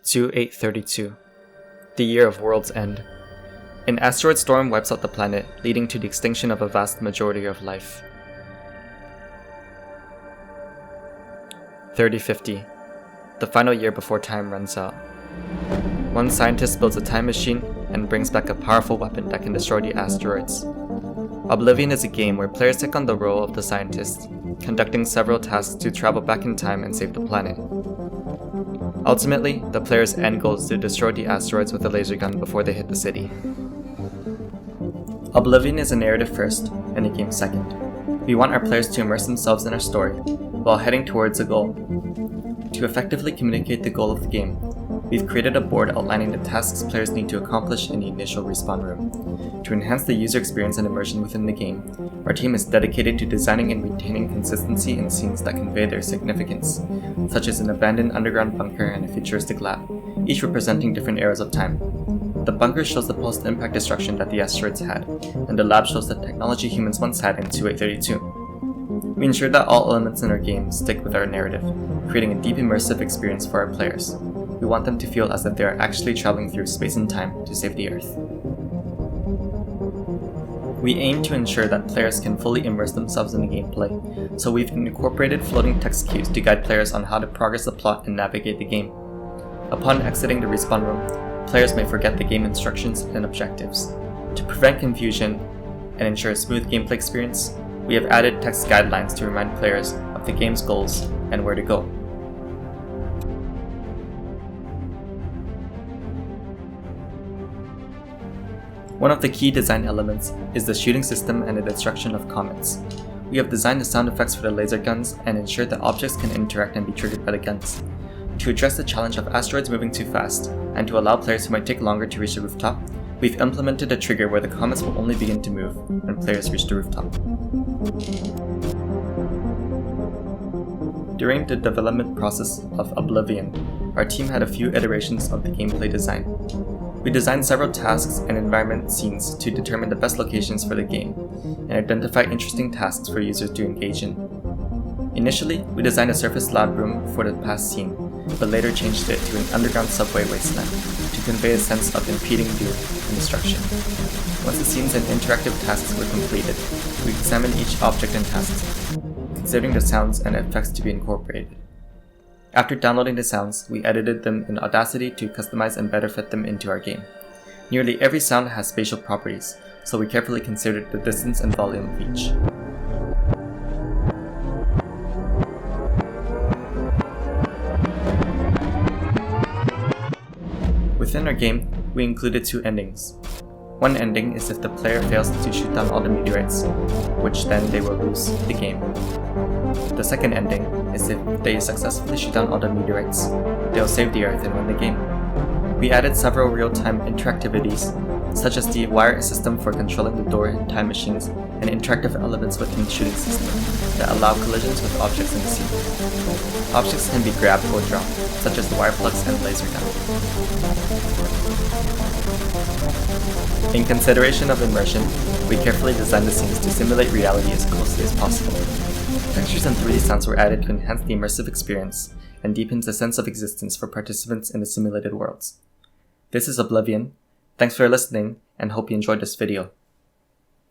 2832, the year of World's End. An asteroid storm wipes out the planet, leading to the extinction of a vast majority of life. 3050, the final year before time runs out. One scientist builds a time machine and brings back a powerful weapon that can destroy the asteroids. Oblivion is a game where players take on the role of the scientist, conducting several tasks to travel back in time and save the planet. Ultimately, the player's end goal is to destroy the asteroids with a laser gun before they hit the city. Oblivion is a narrative first, and a game second. We want our players to immerse themselves in our story, while heading towards a goal. To effectively communicate the goal of the game, we've created a board outlining the tasks players need to accomplish in the initial respawn room. To enhance the user experience and immersion within the game, our team is dedicated to designing and maintaining consistency in scenes that convey their significance, such as an abandoned underground bunker and a futuristic lab, each representing different eras of time. The bunker shows the post-impact destruction that the asteroids had, and the lab shows the technology humans once had in 2832. We ensure that all elements in our game stick with our narrative, creating a deep immersive experience for our players. We want them to feel as if they are actually traveling through space and time to save the Earth. We aim to ensure that players can fully immerse themselves in the gameplay, so we've incorporated floating text cues to guide players on how to progress the plot and navigate the game. Upon exiting the respawn room, players may forget the game instructions and objectives. To prevent confusion and ensure a smooth gameplay experience, we have added text guidelines to remind players of the game's goals and where to go. One of the key design elements is the shooting system and the destruction of comets. We have designed the sound effects for the laser guns and ensured that objects can interact and be triggered by the guns. To address the challenge of asteroids moving too fast, and to allow players who might take longer to reach the rooftop, we've implemented a trigger where the comets will only begin to move when players reach the rooftop. During the development process of Oblivion, our team had a few iterations of the gameplay design. We designed several tasks and environment scenes to determine the best locations for the game, and identify interesting tasks for users to engage in. Initially, we designed a surface lab room for the past scene, but later changed it to an underground subway wasteland to convey a sense of impending doom and destruction. Once the scenes and interactive tasks were completed, we examined each object and tasks, considering the sounds and effects to be incorporated. After downloading the sounds, we edited them in Audacity to customize and better fit them into our game. Nearly every sound has spatial properties, so we carefully considered the distance and volume of each. Within our game, we included two endings. One ending is if the player fails to shoot down all the meteorites, which then they will lose the game. The second ending is if they successfully shoot down all the meteorites, they'll save the Earth and win the game. We added several real-time interactivities, such as the wire system for controlling the door in time machines and interactive elements within the shooting system that allow collisions with objects in the scene. Objects can be grabbed or dropped, such as the wire plugs and laser gun. In consideration of immersion, we carefully designed the scenes to simulate reality as closely as possible. Textures and 3D sounds were added to enhance the immersive experience and deepen the sense of existence for participants in the simulated worlds. This is Oblivion. Thanks for listening, and hope you enjoyed this video.